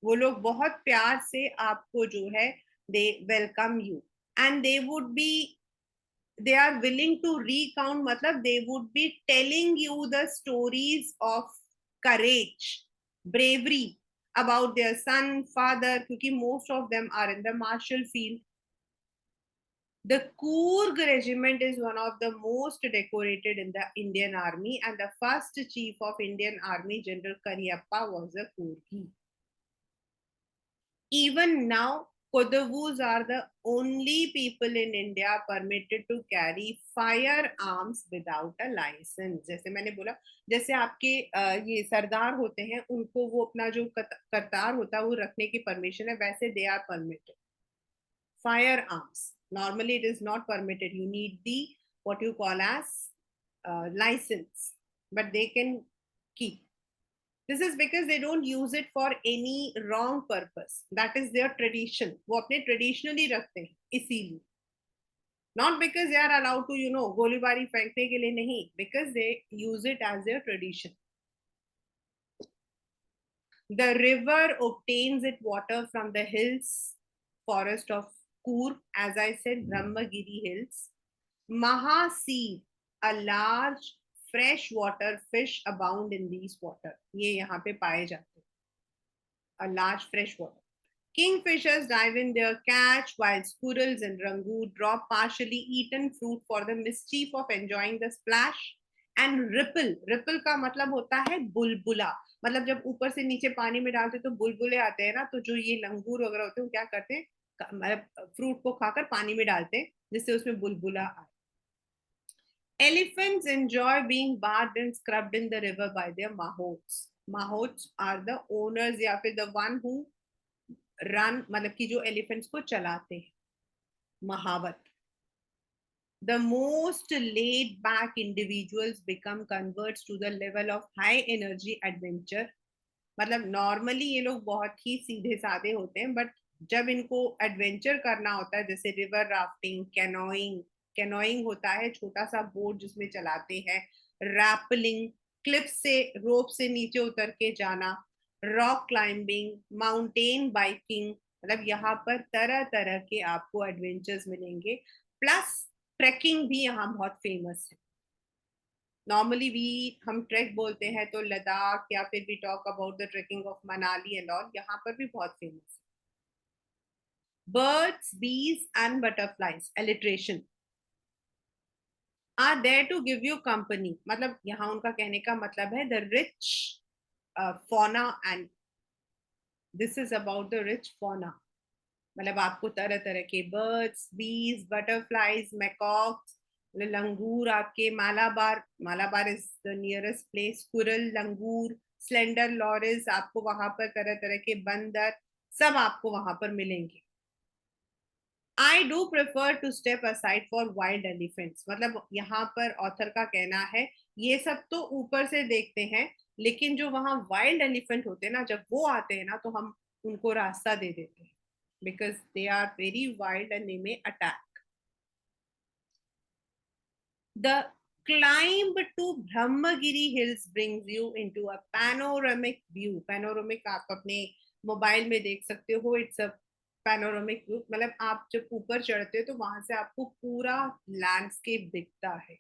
वो लोग बहुत प्यार से आपको जो है they welcome you. and they are willing to recount, matlab they would be telling you the stories of courage, bravery about their son, father, क्योंकि most of them are in the martial field. The Coorg Regiment is one of the most decorated in the Indian Army, and the first Chief of Indian Army, General Cariappa, was a Coorgi. Even now, Kodavus are the only people in India permitted to carry firearms without a license. जैसे मैंने बोला, जैसे आपके ये सरदार होते हैं, उनको वो अपना जो करतार होता है वो रखने की परमिशन है, वैसे they are permitted. Firearms. Normally, it is not permitted. You need the what you call as license, but they can keep. This is because they don't use it for any wrong purpose. That is their tradition. वो अपने traditionally रखते हैं, इसीलिए. Not because they are allowed to, गोलीबारी फेंकने के लिए नहीं, because they use it as their tradition. The river obtains its water from the hills, forest of Coorg, as I said, Brahmagiri Hills. Mahasea, a large freshwater fish abound in these water. ये यहाँ पे पाए जाते हैं. A large freshwater. Kingfishers dive in their catch, while squirrels and rangoon drop partially eaten fruit for the mischief of enjoying the splash. And ripple. Ripple का मतलब होता है बुलबुला. मतलब जब ऊपर से नीचे पानी में डालते तो बुलबुले आते हैं ना, तो जो ये लंगूर वगैरह होते हैं वो क्या करते हैं, मतलब फ्रूट को खाकर पानी में डालते हैं जिससे उसमें बुलबुला आए. Elephants enjoy being bathed and scrubbed in the river by their mahots. Mahots are the owners या फिर the one who run, मतलब कि जो elephants को चलाते हैं, महावत. The most laid back individuals become converts to the level of high energy adventure. मतलब नॉर्मली ये लोग बहुत ही सीधे साधे होते हैं, बट जब इनको एडवेंचर करना होता है, जैसे रिवर राफ्टिंग, कैनोइंग. कैनोइंग होता है छोटा सा बोट जिसमें चलाते हैं. रैपलिंग, क्लिफ से रोप से नीचे उतर के जाना. Rock climbing, mountain biking. मतलब यहाँ पर तरह तरह के आपको एडवेंचर्स मिलेंगे. प्लस ट्रैकिंग भी यहाँ बहुत फेमस है. नॉर्मली हम ट्रैक बोलते हैं तो लद्दाख, या फिर we talk about the trekking of Manali and all, यहाँ पर भी बहुत फेमस है. Birds, bees and butterflies, alliteration, are there to give you company. मतलब यहाँ उनका कहने का मतलब है the rich fauna, and this is about the rich fauna. मतलब आपको तरह तरह के बर्ड्स, बीज, बटरफ्लाइज, मैकॉक्स, लंगूर, आपके Malabar. Malabar is the nearest place. Squirrel, langur, slender loris, आपको वहां पर तरह तरह के बंदर सब आपको वहां पर मिलेंगे. I do prefer to step aside for wild elephants. मतलब यहाँ पर ऑथर का कहना है ये सब तो ऊपर से देखते हैं, लेकिन जो वहां वाइल्ड एलिफेंट होते हैं ना, जब वो आते हैं ना तो हम उनको रास्ता दे देते हैं, because they are very wild and they may attack. The climb to Brahmagiri Hills brings you into a panoramic view. Panoramic आप अपने मोबाइल में देख सकते हो. It's a panoramic view. मतलब आप जब ऊपर चढ़ते हो तो वहां से आपको पूरा लैंडस्केप दिखता है.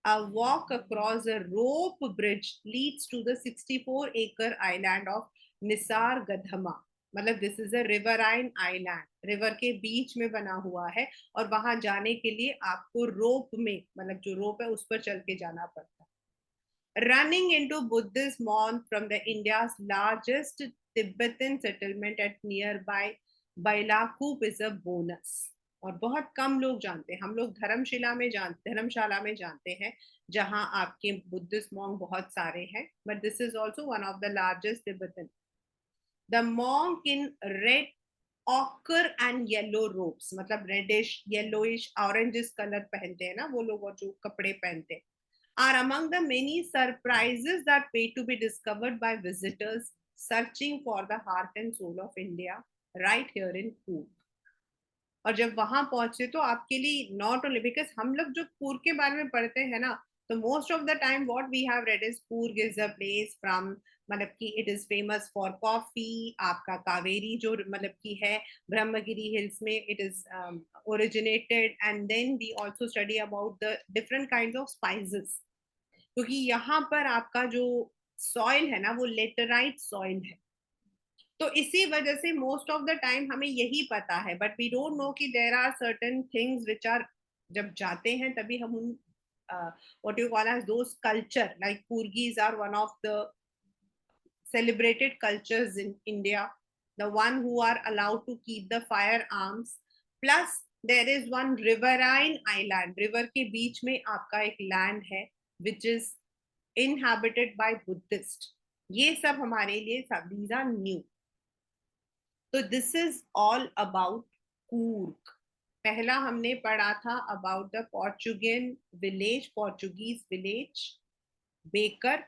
A walk across a rope bridge leads to the 64-acre island of Nisar Gadhama. मतलब this is a riverine island, river के बीच में बना हुआ है, और वहां जाने के लिए आपको रोप में, मतलब जो रोप है उस पर चल के जाना पड़ता है. Running into Buddhist monk from the India's largest Tibetan settlement at nearby Bylakuppe is a bonus. और बहुत कम लोग जानते हैं. हम लोग धर्मशाला में जानते हैं जहां आपके बुद्धिस्ट मॉन्क बहुत सारे हैं, but this is also one of the largest Tibetan. The monk in red ochre and yellow robes, मतलब रेडिश, येलोइश, ऑरेंजिश कलर पहनते हैं ना वो लोग, और जो कपड़े पहनते हैं, are among the many surprises that wait to be discovered by visitors searching for the heart and soul of India right here in Coorg. और जब वहां पहुंचे तो आपके लिए नॉट ओनली, बिकॉज हम लोग जो कूर्ग के बारे में पढ़ते हैं ना, तो most of the time what we have read is Coorg is a place from, मतलब कि it is famous for coffee. आपका कावेरी जो मतलब की है ब्रह्मगिरी हिल्स में, it is originated. And then we also study about the different kinds of spices, क्योंकि यहाँ पर आपका जो सॉइल है ना वो लेटराइट सॉइल है. तो इसी वजह से मोस्ट ऑफ द टाइम हमें यही पता है, बट वी डोंट नो कि there are certain things which are, जब जाते हैं तभी हम उन what you call as those culture, like Porgis are one of the celebrated cultures in India, the one who are allowed to keep the firearms. Plus there is one riverine island, river के बीच में आपका एक land है which is inhabited by Buddhist. ये सब हमारे लिए सब, these are new. तो this is all about Coorg. पहला हमने पढ़ा था about the Portuguese village, Portuguese village, baker.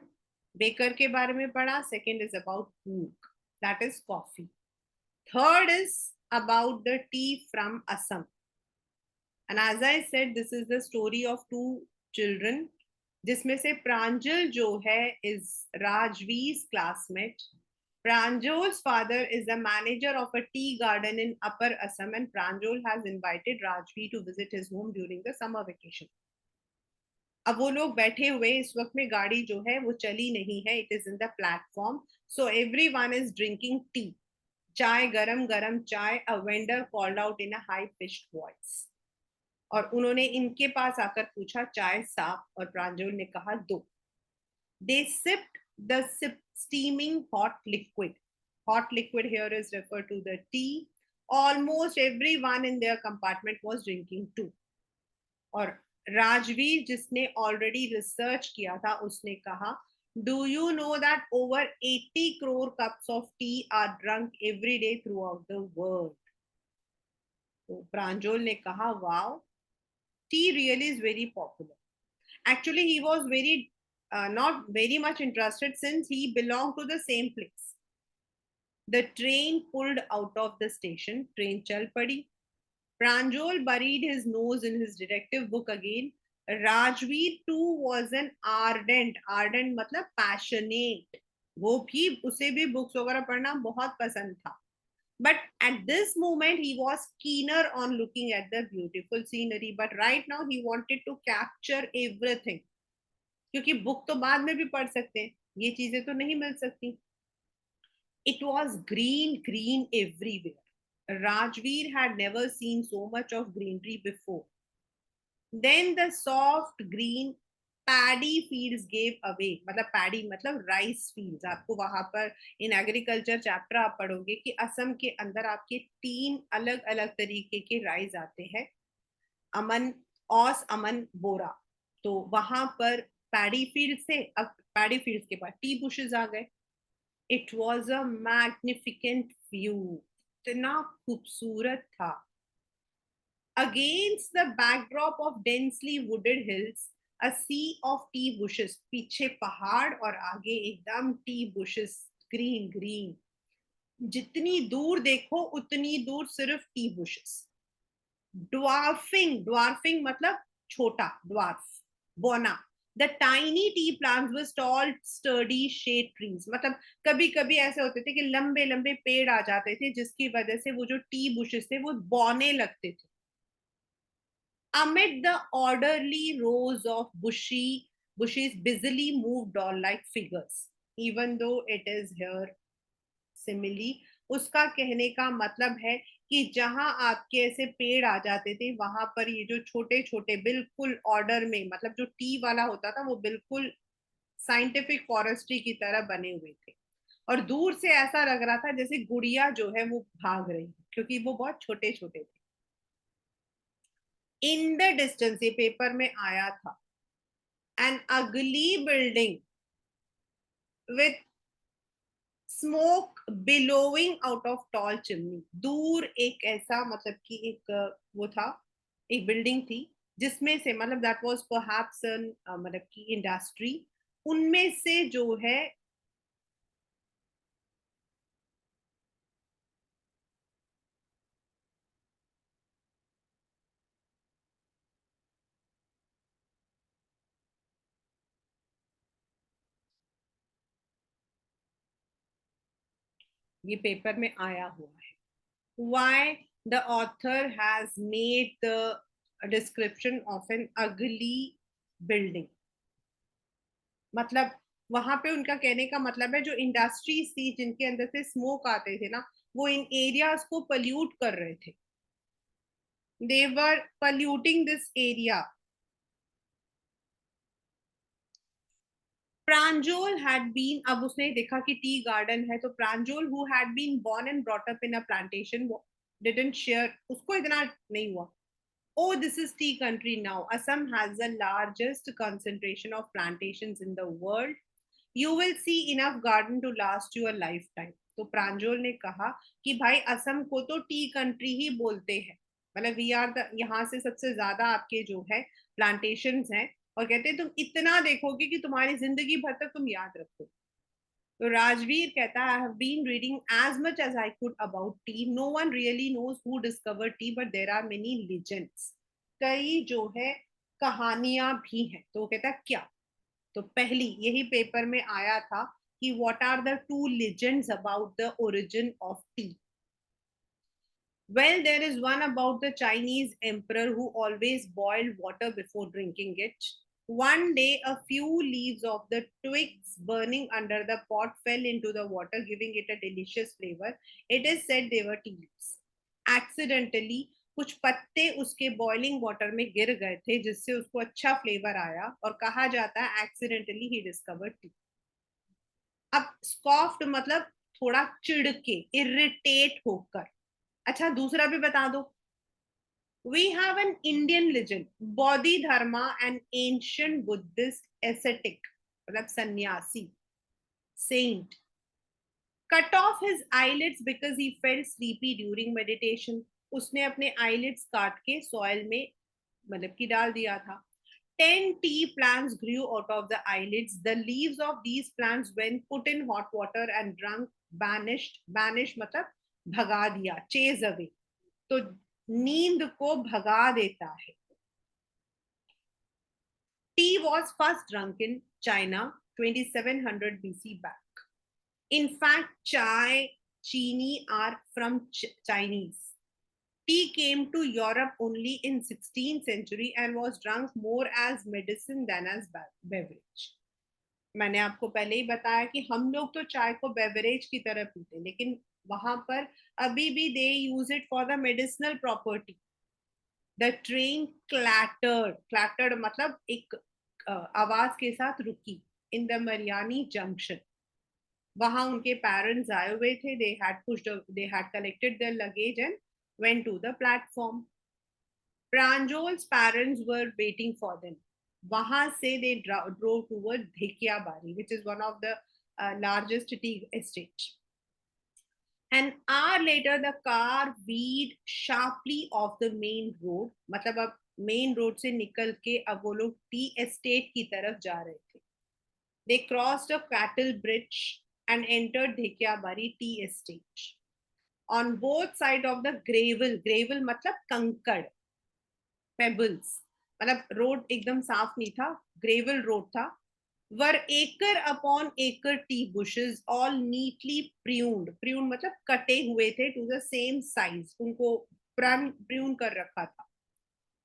Baker के बारे में पढ़ा. Second is about Coorg, that is coffee. Third is about the tea from Assam. And as I said this is the story of two children, जिसमें से प्रांजल जो है is Rajvir classmate. Pranjol's father is the manager of a tea garden in Upper Assam, and Pranjol has invited Rajvi to visit his home during the summer vacation. अब वो लोग बैठे हुए, इस वक्त में गाड़ी जो है वो चली नहीं है, it is in the platform. So everyone is drinking tea, चाय, गरम गरम चाय. A vendor called out in a high pitched voice, और उन्होंने इनके पास आकर पूछा चाय साफ, और प्रांजल ने कहा दो. They sipped the steaming hot liquid. Hot liquid here is referred to the tea. Almost everyone in their compartment was drinking too. और राजवीर जिसने ऑलरेडी रिसर्च किया था उसने कहा, do you know that over 80 crore cups of tea are drunk every day throughout the world. तो प्रांजल ने कहा, wow, tea really is very popular. Actually he was very not very much interested since he belonged to the same place. The train pulled out of the station. Train chal padi. Pranjal buried his nose in his detective book again. Rajveer too was an ardent मतलब passionate. वो भी, उसे भी books वगैरह पढ़ना बहुत पसंद था. But at this moment he was keener on looking at the beautiful scenery. But right now he wanted to capture everything. क्योंकि बुक तो बाद में भी पढ़ सकते हैं, ये चीजें तो नहीं मिल सकती. It was green green everywhere. Rajveer had never seen so much of greenery before. Then the soft green paddy fields gave away. मतलब पैडी मतलब राइस फील्ड्स. आपको वहां पर इन एग्रीकल्चर चैप्टर आप पढ़ोगे कि असम के अंदर आपके 3 अलग अलग तरीके के राइस आते हैं. अमन, औस, अमन, बोरा. तो वहां पर पैडी फील्ड से, अब पैडी फील्ड के बाद टी बुशेस आ गए. It was a magnificent view. इतना खूबसूरत था. Against the backdrop of densely wooded hills, a sea of tea bushes. पीछे पहाड़ और आगे एकदम टी बुशेस, ग्रीन ग्रीन. जितनी दूर देखो उतनी दूर सिर्फ टी बुशेस. ड्वार्फिंग मतलब छोटा, ड्वार्फ, बोना. The tiny tea plants were tall, sturdy shade trees. मतलब कभी कभी ऐसे होते थे कि लंबे लंबे पेड़ आ जाते थे, जिसकी वजह से वो जो टी बुशेस थे वो बौने लगते थे. Amid the orderly rows of bushes busily moved doll like figures. Even though it is here simile, उसका कहने का मतलब है कि जहां आपके ऐसे पेड़ आ जाते थे वहां पर ये जो छोटे छोटे बिल्कुल ऑर्डर में, मतलब जो टी वाला होता था वो बिल्कुल साइंटिफिक फॉरेस्ट्री की तरह बने हुए थे. और दूर से ऐसा लग रहा था जैसे गुड़िया जो है वो भाग रही, क्योंकि वो बहुत छोटे छोटे थे. इन द डिस्टेंस, ये पेपर में आया था, एन अगली building with smoke billowing out of tall chimney. दूर एक ऐसा, मतलब कि एक वो था, एक बिल्डिंग थी जिसमें से, मतलब दैट वाज परहैप्स मतलब की इंडस्ट्री, उनमें से जो है ये पेपर में आया हुआ है. Why the author has made the description of an ugly building. मतलब वहां पे उनका कहने का मतलब है जो इंडस्ट्रीज थी जिनके अंदर से स्मोक आते थे ना, वो इन एरियाज को पल्यूट कर रहे थे. They were polluting this area. Pranjol had been, अब उसने देखा कि टी गार्डन है, तो Pranjol who had been born and brought up in a plantation didn't share, उसको इतना नहीं हुआ. Oh, this is tea country now. Assam has the largest concentration of plantations in the world. You will see enough garden to last you a lifetime. तो प्रांजोल ने कहा कि भाई असम को तो टी कंट्री ही बोलते हैं, मतलब वी आर द, यहाँ से सबसे ज्यादा आपके जो है प्लांटेशंस हैं, और कहते हैं तुम इतना देखोगे कि तुम्हारी जिंदगी भर तक तुम याद रखो. तो राजवीर कहता है, I have been reading as much as I could about tea. No one really knows who discovered tea, but there are many legends. कई जो है कहानियां भी हैं. तो वो कहता है क्या. तो पहली यही पेपर में आया था कि what are the two legends about the origin of tea. Well, there is one about the Chinese emperor who always boiled water before drinking it. One day, a few leaves of the twigs burning under the pot fell into the water, giving it a delicious flavor. It is said they were tea leaves. Accidentally, कुछ पत्ते उसके boiling water में गिर गए थे जिससे उसको अच्छा फ्लेवर आया, और कहा जाता है एक्सीडेंटली ही डिस्कवर्ड टी. अब स्कॉफ्ड मतलब थोड़ा चिढ़ के, इरिटेट होकर. अच्छा दूसरा भी बता दो. We have an Indian legend, Bodhidharma, an ancient Buddhist ascetic, मतलब सन्यासी, saint, cut off his eyelids because he felt sleepy during meditation. उसने अपने eyelids काट के soil में मतलब कि डाल दिया था. 10 tea plants grew out of the eyelids. The leaves of these plants, when put in hot water and drunk, banished. Banish मतलब भगा दिया, chase away. तो नींद को भगा देता है. Tea was first drunk in China 2700 BC back. In fact, chai, chini are from Chinese. Tea came to Europe only in 16th century and was drunk more as medicine than as beverage. मैंने आपको पहले ही बताया कि हम लोग तो चाय को बेवरेज की तरह पीते, लेकिन वहां पर अभी भी they use it for the medicinal property. The train clattered मतलब एक आवाज के साथ रुकी इन द मरियानी जंक्शन. वहां उनके पेरेंट्स आए हुए थे. They had collected their luggage and went to the platform. Pranjol's parents were waiting for them. वहां से they drove toward Dhekiabari, which is one of the largest tea estate. An hour later, the car veered sharply off the main road. मतलब अब main road से निकल के अब वो लोग टी एस्टेट की तरफ जा रहे थे. They crossed a cattle bridge and entered Dhekiabari tea estate. On both sides of the gravel मतलब कंकड़, पेबल्स, मतलब रोड एकदम साफ नहीं था, ग्रेवल रोड था. Were acre upon acre tea bushes all neatly pruned मतलब कटे हुए थे टू द सेम साइज, उनको प्रून कर रखा था.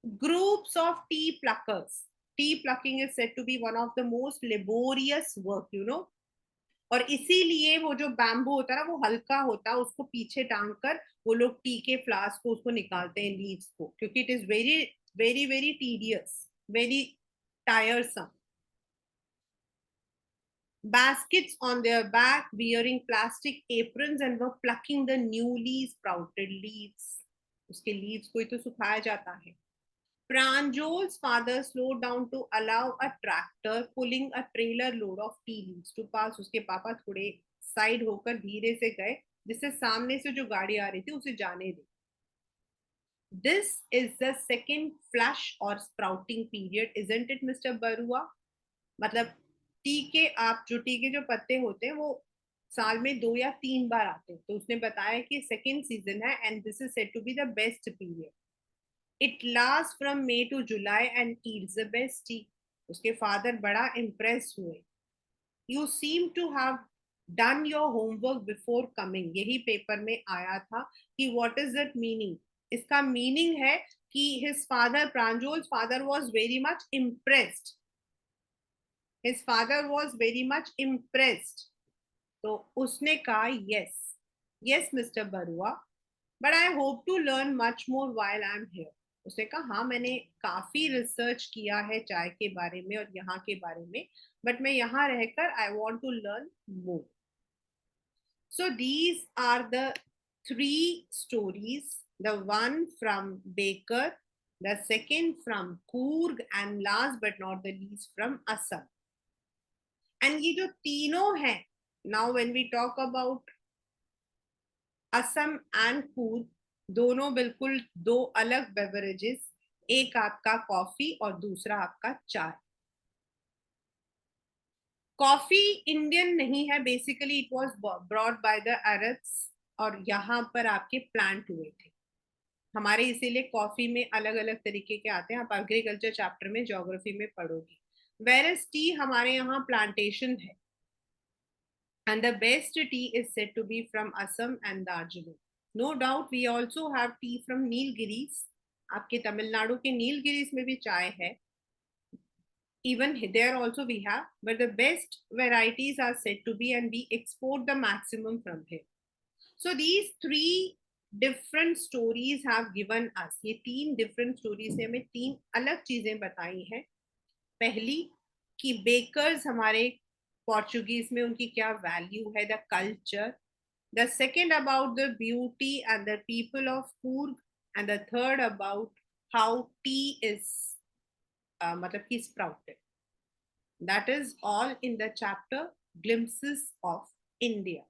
Groups of tea pluckers. Tea plucking is said to be one of the most laborious work, you know. और इसीलिए वो जो बैम्बू होता है ना, वो हल्का होता है, उसको पीछे टांग कर वो लोग टी के फ्लास्क को उसको निकालते हैं, लीव्स को, क्योंकि it is very very very tedious, very टायरसम. Baskets on their back, wearing plastic aprons, and were plucking the newly sprouted leaves. उसके leaves को ही तो सुखाया जाता है. Pranjol's father slowed down to allow a tractor pulling a trailer load of tea leaves to pass. उसके पापा थोड़े side होकर धीरे से गए जिससे सामने से जो गाड़ी आ रही थी उसे जाने दे. This is the second flush or sprouting period, isn't it, Mr. Barua? मतलब टी के, आप जो टी के जो पत्ते होते हैं वो साल में 2 या 3 बार आते हैं. तो उसने बताया कि सेकेंड सीजन है and this is said to be the best period. It last from May to July and it's the best tea. उसके फादर बड़ा इम्प्रेस हुए. You seem to have done your homework before coming, यही paper में आया था कि what is that meaning. इसका meaning है कि his father, Pranjol's father was very much impressed, his father was very much impressed. तो उसने कहा yes, yes mister Barua, but I hope to learn much more while I am here. उसने कहा हाँ, मैंने काफी रिसर्च किया है चाय के बारे में और यहाँ के बारे में, बट मैं यहाँ रहकर I want to learn more. So these are the three stories, the one from Baker, the second from Coorg, and last but not the least from Assam. And ये जो तीनों हैं, now when we talk about Assam and Coorg, दोनों बिल्कुल दो अलग beverages, एक आपका कॉफी और दूसरा आपका चाय। कॉफी इंडियन नहीं है, basically it was brought by the Arabs, और यहाँ पर आपके प्लांट हुए थे। हमारे इसीलिए कॉफी में अलग अलग तरीके के आते हैं, आप एग्रीकल्चर चैप्टर में ज्योग्राफी में पढ़ोगे। वेरस टी हमारे यहाँ प्लांटेशन है, and the best tea is said to be from Assam and Darjeeling. No doubt we also have tea from Nilgiris. आपके तमिलनाडु के नीलगिरीस में भी चाय है, even there also we have, but the best varieties are said to be, and we export the maximum from here. So these three different stories have given us, ये तीन different stories से हमें तीन अलग चीजें बताई हैं। पहली कि बेकर्स हमारे पोर्चुगीज में उनकी क्या वैल्यू है, the culture. The second about the beauty and the people of Coorg, and the third about how T is मतलब कि sprouted. That is all in the chapter Glimpses of India.